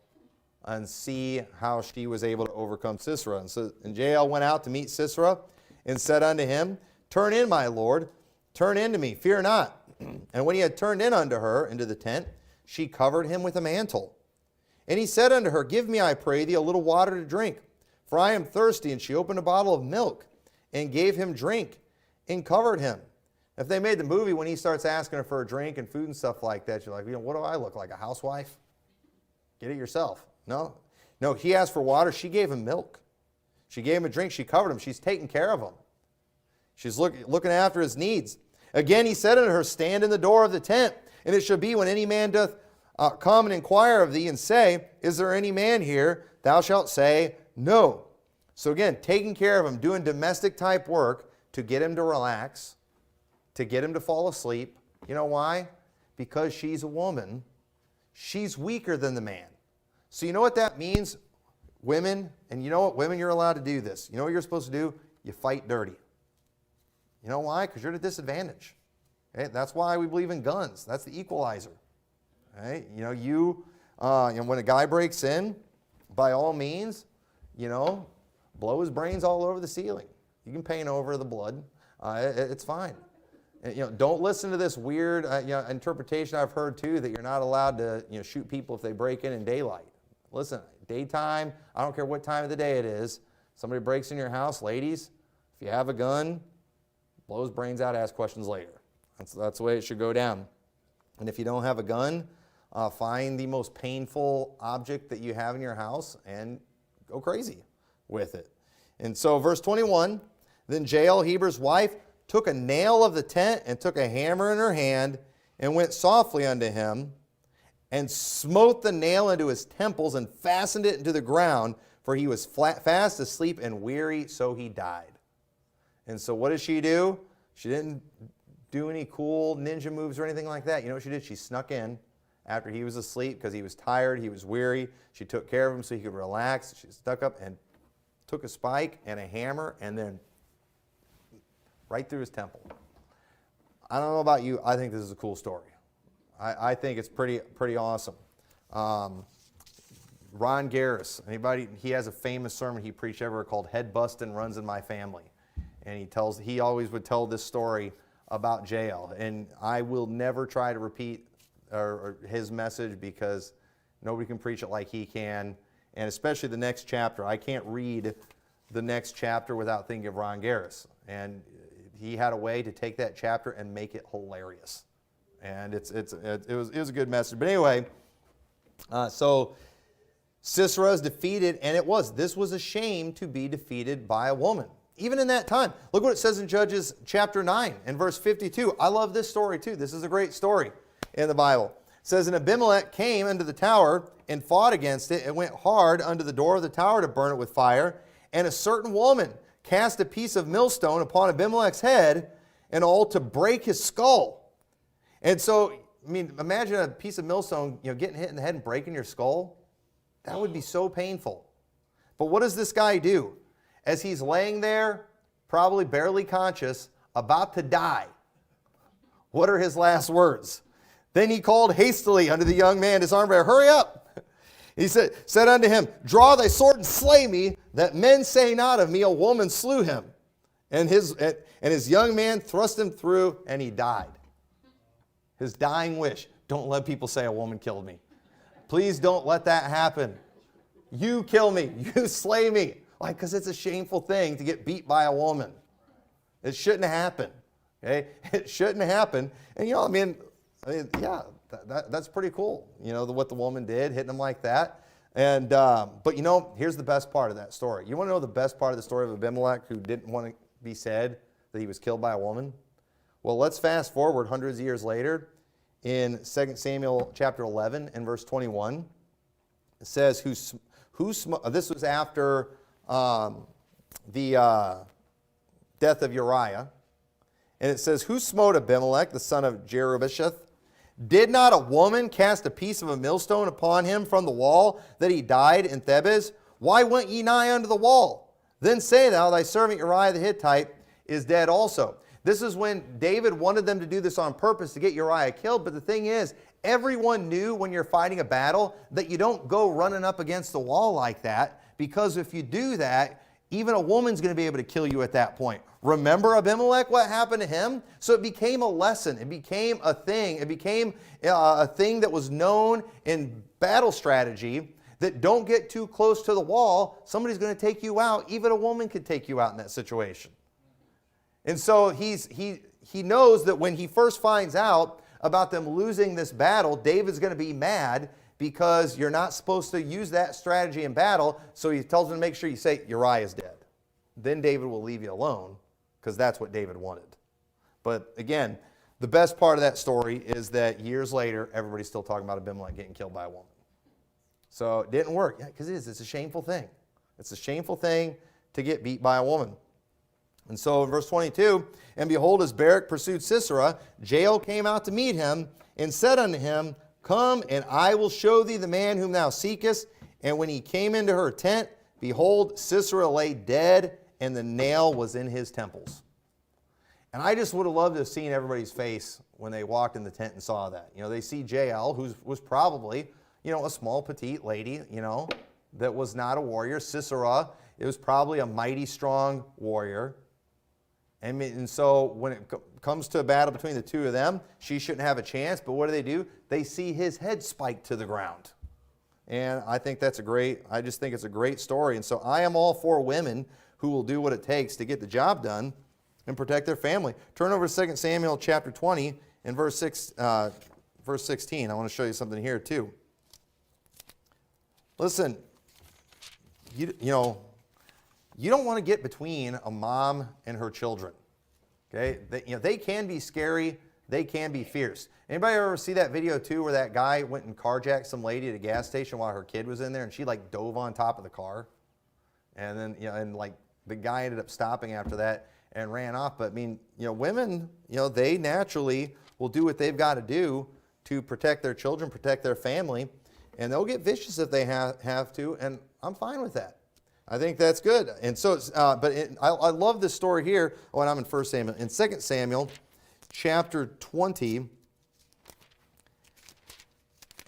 A: and see how she was able to overcome Sisera. And Jael went out to meet Sisera and said unto him, Turn in, my lord, turn in to me, fear not. And when he had turned in unto her into the tent, she covered him with a mantle. And he said unto her, Give me, I pray thee, a little water to drink, for I am thirsty. And she opened a bottle of milk and gave him drink and covered him. If they made the movie, when he starts asking her for a drink and food and stuff like that, you're like, what do I look like, a housewife? Get it yourself. No, he asked for water. She gave him milk. She gave him a drink. She covered him. She's taking care of him. She's looking after his needs. Again, he said unto her, Stand in the door of the tent, and it shall be when any man doth come and inquire of thee and say, Is there any man here? Thou shalt say, No. So again, taking care of him, doing domestic type work to get him to relax, to get him to fall asleep. You know why? Because she's a woman. She's weaker than the man. So you know what that means? Women, and you know what? Women, you're allowed to do this. You know what you're supposed to do? You fight dirty. You know why? Because you're at a disadvantage. Okay? That's why we believe in guns. That's the equalizer. Okay? When a guy breaks in, by all means, blow his brains all over the ceiling. You can paint over the blood. It's fine. Don't listen to this weird interpretation I've heard too that you're not allowed to shoot people if they break in daylight. Listen, daytime, I don't care what time of the day it is. Somebody breaks in your house, ladies, if you have a gun, blow his brains out, ask questions later. That's the way it should go down. And if you don't have a gun, find the most painful object that you have in your house and go crazy with it. And so verse 21, Then Jael, Heber's wife, took a nail of the tent and took a hammer in her hand and went softly unto him and smote the nail into his temples and fastened it into the ground, for he was fast asleep and weary, so he died. And so what did she do? She didn't do any cool ninja moves or anything like that. You know what she did? She snuck in after he was asleep because he was tired, he was weary. She took care of him so he could relax. She stuck up and took a spike and a hammer and then right through his temple. I don't know about you. I think this is a cool story. I think it's pretty awesome. Ron Garris, anybody? He has a famous sermon he preached ever called "Head Bustin' Runs in My Family," and he always would tell this story about Jael. And I will never try to repeat or his message because nobody can preach it like he can, and especially the next chapter. I can't read the next chapter without thinking of Ron Garris, and he had a way to take that chapter and make it hilarious. And it was a good message. But anyway, so Sisera is defeated, and this was a shame to be defeated by a woman. Even in that time. Look what it says in Judges chapter 9 and verse 52. I love this story too. This is a great story in the Bible. It says, And Abimelech came unto the tower and fought against it and went hard unto the door of the tower to burn it with fire. And a certain woman cast a piece of millstone upon Abimelech's head and all to break his skull. And so, imagine a piece of millstone, getting hit in the head and breaking your skull. That would be so painful. But what does this guy do? As he's laying there, probably barely conscious, about to die, what are his last words? Then he called hastily unto the young man, his armor bearer, Hurry up! He said unto him, Draw thy sword and slay me, that men say not of me, a woman slew him. And his young man thrust him through, and he died. His dying wish. Don't let people say a woman killed me. Please don't let that happen. You kill me. You slay me. Because it's a shameful thing to get beat by a woman. It shouldn't happen. Okay? It shouldn't happen. And that's pretty cool. What the woman did, hitting him like that. And but here's the best part of that story. You want to know the best part of the story of Abimelech, who didn't want to be said that he was killed by a woman? Well, let's fast forward hundreds of years later in 2 Samuel chapter 11 and verse 21. It says, this was after the death of Uriah. And it says, who smote Abimelech, the son of Jerubasheth? Did not a woman cast a piece of a millstone upon him from the wall, that he died in Thebez? Why went ye nigh unto the wall? Then say thou, thy servant Uriah the Hittite is dead also. This is when David wanted them to do this on purpose to get Uriah killed. But the thing is, everyone knew when you're fighting a battle that you don't go running up against the wall like that, because if you do that, even a woman's going to be able to kill you at that point. Remember Abimelech, what happened to him? So it became a lesson. It became a thing. It became a thing that was known in battle strategy, that don't get too close to the wall. Somebody's going to take you out. Even a woman could take you out in that situation. And so he knows that when he first finds out about them losing this battle, David's going to be mad, because you're not supposed to use that strategy in battle. So he tells him to make sure you say Uriah's dead. Then David will leave you alone, because that's what David wanted. But again, the best part of that story is that years later, everybody's still talking about Abimelech getting killed by a woman. So it didn't work. Yeah, because it's a shameful thing. It's a shameful thing to get beat by a woman. And so in verse 22, and behold, as Barak pursued Sisera, Jael came out to meet him, and said unto him, come, and I will show thee the man whom thou seekest. And when he came into her tent, behold, Sisera lay dead, and the nail was in his temples. And I just would have loved to have seen everybody's face when they walked in the tent and saw that. You know, they see Jael, who was probably, a small, petite lady, that was not a warrior. Sisera, it was probably a mighty, strong warrior. And so when it comes to a battle between the two of them, she shouldn't have a chance. But what do? They see his head spiked to the ground. And I think I just think it's a great story. And so I am all for women who will do what it takes to get the job done and protect their family. Turn over to 2 Samuel chapter 20 and verse 16. I want to show you something here too. Listen, you don't want to get between a mom and her children. Okay, they can be scary. They can be fierce. Anybody ever see that video too, where that guy went and carjacked some lady at a gas station while her kid was in there, and she like dove on top of the car, and then and like the guy ended up stopping after that and ran off. But I mean, women, they naturally will do what they've got to do to protect their children, protect their family, and they'll get vicious if they have to, and I'm fine with that. I think that's good. And so, I love this story here. Oh, and I'm in 1 Samuel. In 2 Samuel, chapter 20,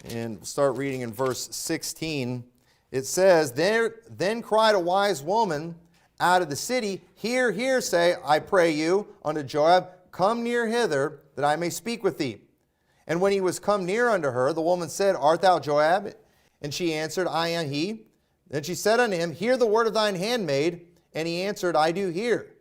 A: and we'll start reading in verse 16. It says, Then cried a wise woman out of the city, Hear, hear, say, I pray you, unto Joab, Come near hither, that I may speak with thee. And when he was come near unto her, the woman said, Art thou Joab? And she answered, I am he. Then she said unto him, Hear the word of thine handmaid. And he answered, I do hear.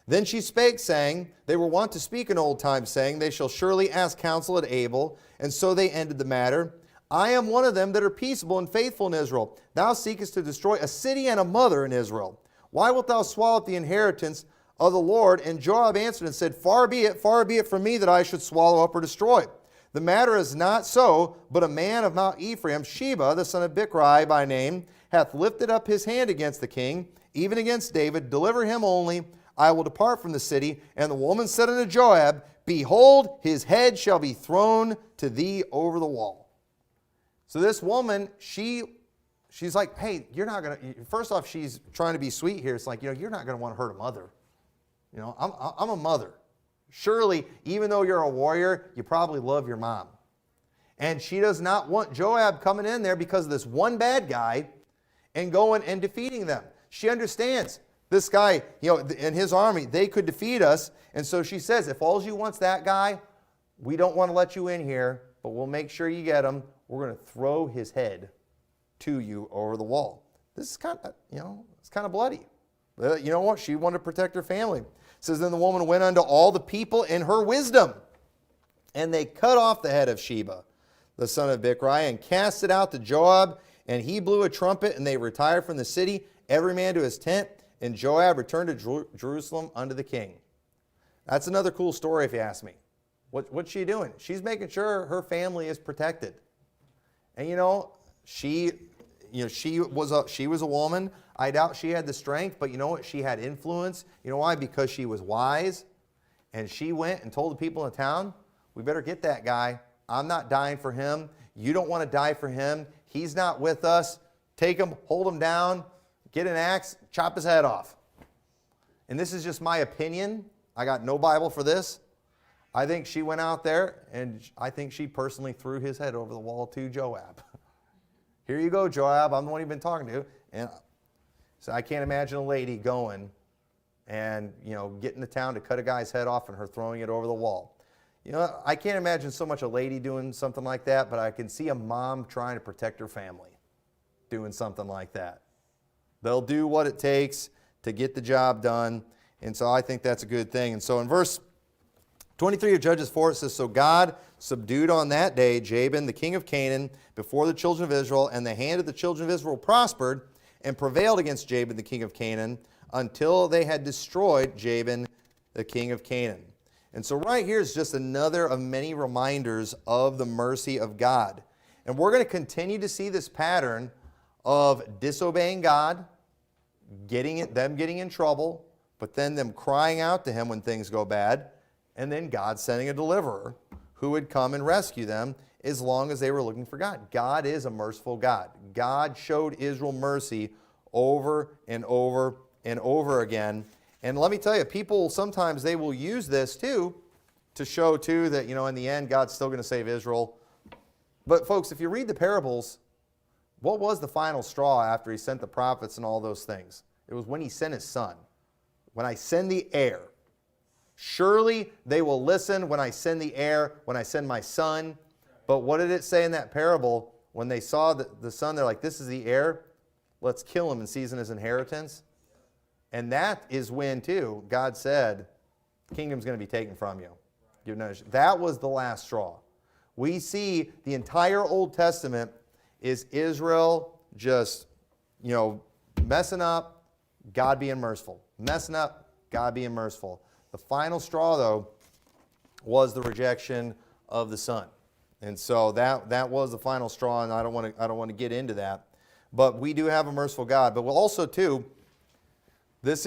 A: Then she spake, saying, They were wont to speak in old times, saying, They shall surely ask counsel at Abel. And so they ended the matter. I am one of them that are peaceable and faithful in Israel. Thou seekest to destroy a city and a mother in Israel. Why wilt thou swallow up the inheritance of the Lord? And Joab answered and said, far be it from me that I should swallow up or destroy. The matter is not so, but a man of Mount Ephraim, Sheba, the son of Bichri by name, hath lifted up his hand against the king, even against David. Deliver him only. I will depart from the city. And the woman said unto Joab, Behold, his head shall be thrown to thee over the wall. So this woman, she's like, hey, you're not going to, first off, she's trying to be sweet here. It's like, you're not going to want to hurt a mother. I'm a mother. Surely, even though you're a warrior, you probably love your mom. And she does not want Joab coming in there because of this one bad guy and going and defeating them. She understands this guy, in his army, they could defeat us. And so she says, if all you want's that guy, we don't want to let you in here, but we'll make sure you get him. We're going to throw his head to you over the wall. This is kind of, it's kind of bloody. But you know what? She wanted to protect her family. It says, then the woman went unto all the people in her wisdom, and they cut off the head of Sheba, the son of Bichri, and cast it out to Joab, and he blew a trumpet, and they retired from the city, every man to his tent, and Joab returned to Jerusalem unto the king. That's another cool story if you ask me. What's she doing? She's making sure her family is protected. And she was a woman. I doubt she had the strength, but you know what? She had influence. You know why? Because she was wise. And she went and told the people in town, we better get that guy. I'm not dying for him. You don't want to die for him. He's not with us. Take him, hold him down, get an axe, chop his head off. And this is just my opinion. I got no Bible for this. I think she went out there, and I think she personally threw his head over the wall to Joab. Here you go, Joab. I'm the one you've been talking to. And so I can't imagine a lady going and, getting to town to cut a guy's head off and her throwing it over the wall. I can't imagine so much a lady doing something like that, but I can see a mom trying to protect her family doing something like that. They'll do what it takes to get the job done, and so I think that's a good thing. And so in verse 23 of Judges 4, it says, So God subdued on that day Jabin, the king of Canaan, before the children of Israel, and the hand of the children of Israel prospered and prevailed against Jabin, the king of Canaan, until they had destroyed Jabin, the king of Canaan. And so right here is just another of many reminders of the mercy of God. And we're going to continue to see this pattern of disobeying God, them getting in trouble, but then them crying out to him when things go bad, and then God sending a deliverer who would come and rescue them as long as they were looking for God. God is a merciful God. God showed Israel mercy over and over and over again. And let me tell you, people sometimes they will use this too to show too that, in the end, God's still going to save Israel. But folks, if you read the parables, what was the final straw after he sent the prophets and all those things? It was when he sent his son. When I send the heir. Surely they will listen when I send the heir, when I send my son. But what did it say in that parable? When they saw the son, they're like, this is the heir. Let's kill him and seize his inheritance. And that is when, too, God said, the kingdom's going to be taken from you. That was the last straw. We see the entire Old Testament is Israel just, messing up, God being merciful. Messing up, God being merciful. The final straw, though, was the rejection of the Son. And so that was the final straw, and I don't want to get into that. But we do have a merciful God. But we'll also, too, this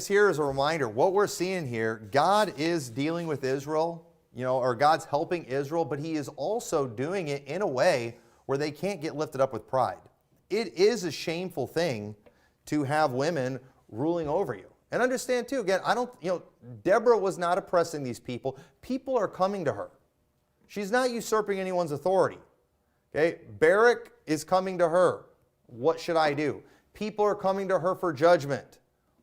A: here is a reminder. What we're seeing here, God is dealing with Israel, or God's helping Israel, but he is also doing it in a way where they can't get lifted up with pride. It is a shameful thing to have women ruling over you. And understand too, again, Deborah was not oppressing these people. People are coming to her. She's not usurping anyone's authority. Okay? Barak is coming to her. What should I do? People are coming to her for judgment.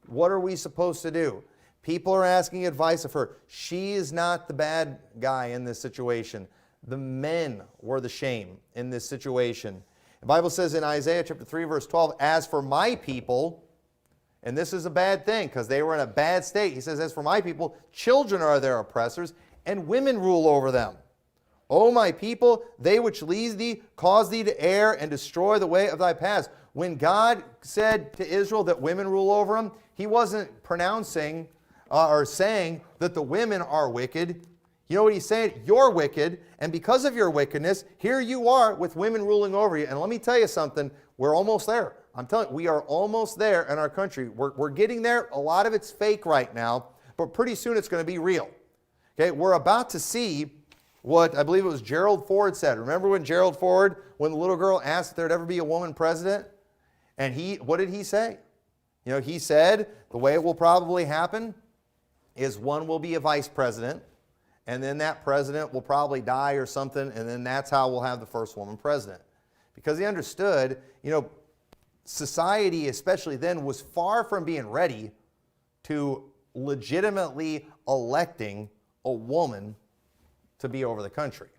A: What are we supposed to do? People are asking advice of her. She is not the bad guy in this situation. The men were the shame in this situation. The Bible says in Isaiah chapter 3, verse 12, as for my people, and this is a bad thing because they were in a bad state. He says, as for my people, children are their oppressors, and women rule over them. O my people, they which lead thee, cause thee to err, and destroy the way of thy paths. When God said to Israel that women rule over them, he wasn't pronouncing or saying that the women are wicked. You know what he's saying? You're wicked, and because of your wickedness, here you are with women ruling over you. And let me tell you something, we're almost there. I'm telling you, we are almost there in our country. We're getting there. A lot of it's fake right now, but pretty soon it's going to be real. Okay, we're about to see what I believe it was Gerald Ford said. Remember when Gerald Ford, when the little girl asked if there'd ever be a woman president? And what did he say? He said the way it will probably happen is one will be a vice president, and then that president will probably die or something, and then that's how we'll have the first woman president. Because he understood, society, especially then, was far from being ready to legitimately electing a woman to be over the country.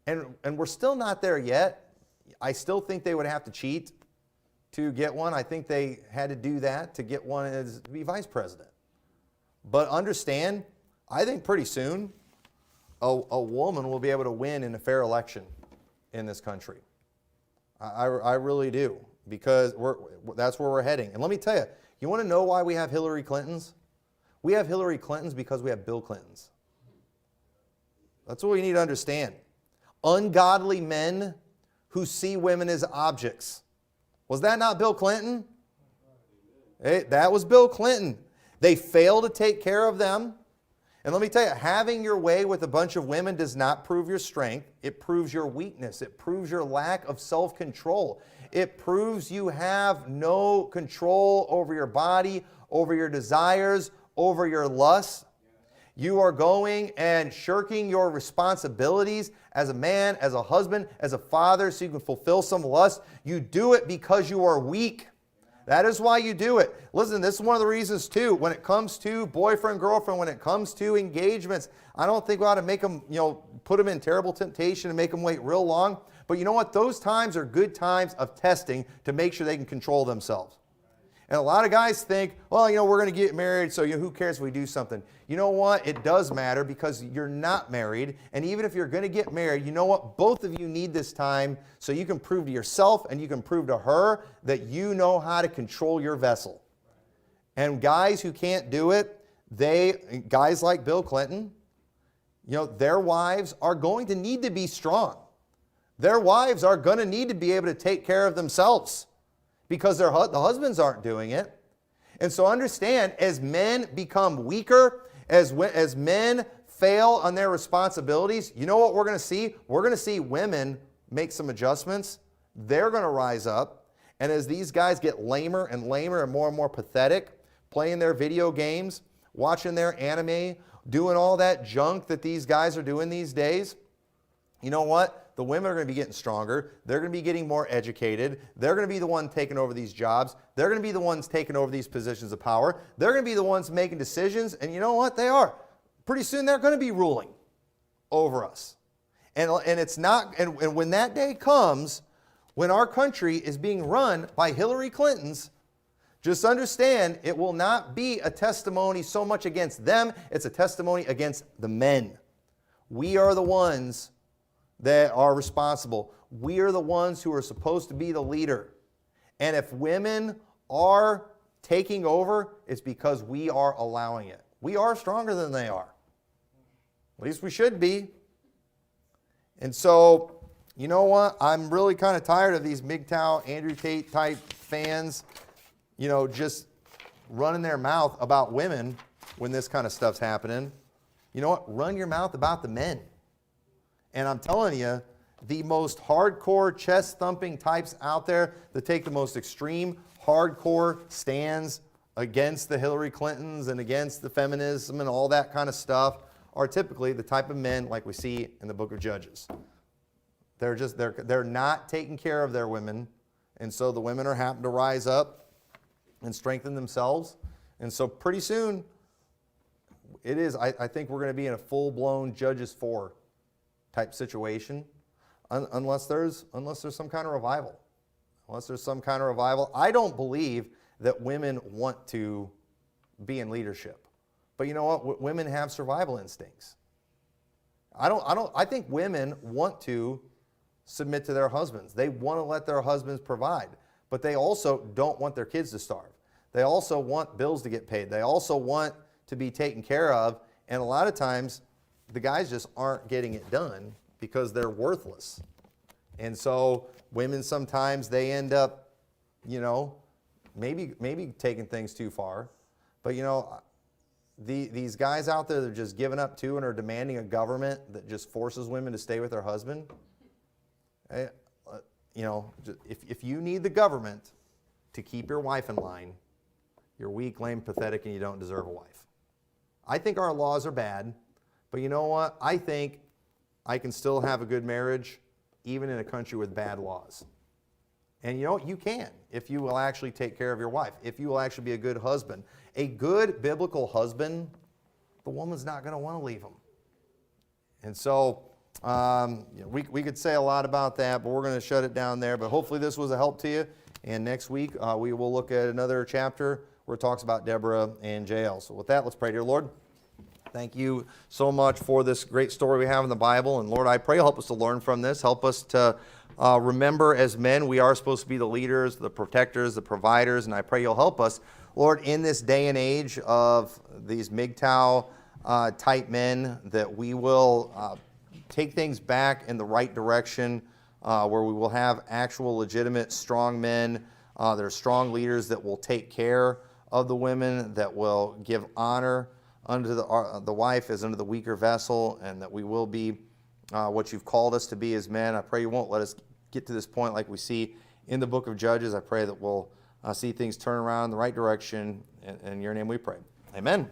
A: And we're still not there yet. I still think they would have to cheat to get one. I think they had to do that to get one to be vice president. But understand, I think pretty soon a woman will be able to win in a fair election in this country. I really do, because that's where we're heading. And let me tell you, you want to know why we have Hillary Clintons? We have Hillary Clintons because we have Bill Clintons. That's what we need to understand. Ungodly men who see women as objects. Was that not Bill Clinton? Hey, that was Bill Clinton. They fail to take care of them. And let me tell you, having your way with a bunch of women does not prove your strength. It proves your weakness. It proves your lack of self-control. It proves you have no control over your body, over your desires, over your lusts. You are going and shirking your responsibilities as a man, as a husband, as a father, so you can fulfill some lust. You do it because you are weak. That is why you do it. Listen, this is one of the reasons too, when it comes to boyfriend, girlfriend, when it comes to engagements, I don't think we ought to make them, put them in terrible temptation and make them wait real long. But you know what? Those times are good times of testing to make sure they can control themselves. And a lot of guys think, well, we're going to get married, so who cares if we do something? You know what? It does matter because you're not married. And even if you're going to get married, you know what? Both of you need this time so you can prove to yourself and you can prove to her that you know how to control your vessel. And guys who can't do it, guys like Bill Clinton, their wives are going to need to be strong. Their wives are going to need to be able to take care of themselves, because the husbands aren't doing it. And so understand, as men become weaker, as men fail on their responsibilities, you know what we're going to see? We're going to see women make some adjustments. They're going to rise up. And as these guys get lamer and lamer and more pathetic, playing their video games, watching their anime, doing all that junk that these guys are doing these days, you know what? The women are going to be getting stronger. They're going to be getting more educated. They're going to be the ones taking over these jobs. They're going to be the ones taking over these positions of power. They're going to be the ones making decisions. And you know what? They are. Pretty soon they're going to be ruling over us. And it's not, and when that day comes, when our country is being run by Hillary Clintons, just understand it will not be a testimony so much against them. It's a testimony against the men. We are the ones that are responsible. We are the ones who are supposed to be the leader. And if women are taking over, it's because we are allowing it. We are stronger than they are. At least we should be. And so, you know what? I'm really kind of tired of these MGTOW, Andrew Tate type fans, just running their mouth about women when this kind of stuff's happening. You know what? Run your mouth about the men. And I'm telling you, the most hardcore chest-thumping types out there that take the most extreme, hardcore stands against the Hillary Clintons and against the feminism and all that kind of stuff are typically the type of men like we see in the book of Judges. They're not taking care of their women, and so the women are having to rise up and strengthen themselves. And so pretty soon, I think we're going to be in a full-blown Judges 4 type situation, unless there's some kind of revival. Unless there's some kind of revival. I don't believe that women want to be in leadership. But you know what? Women have survival instincts. I think women want to submit to their husbands. They want to let their husbands provide. But they also don't want their kids to starve. They also want bills to get paid. They also want to be taken care of. And a lot of times, the guys just aren't getting it done because they're worthless. And so women sometimes, they end up, maybe taking things too far. But, these guys out there that are just giving up to and are demanding a government that just forces women to stay with their husband. If you need the government to keep your wife in line, you're weak, lame, pathetic, and you don't deserve a wife. I think our laws are bad. But you know what? I think I can still have a good marriage even in a country with bad laws. And you can if you will actually take care of your wife, if you will actually be a good husband. A good biblical husband, the woman's not going to want to leave him. And so we could say a lot about that, but we're going to shut it down there. But hopefully this was a help to you. And next week we will look at another chapter where it talks about Deborah and Jael. So with that, let's pray. Dear Lord, thank you so much for this great story we have in the Bible. And Lord, I pray you'll help us to learn from this. Help us to remember as men, we are supposed to be the leaders, the protectors, the providers. And I pray you'll help us, Lord, in this day and age of these MGTOW type men, that we will take things back in the right direction, where we will have actual, legitimate, strong men that are strong leaders that will take care of the women, that will give honor unto the wife as unto the weaker vessel, and that we will be what you've called us to be as men. I pray you won't let us get to this point like we see in the book of Judges. I pray that we'll see things turn around in the right direction. In your name we pray. Amen.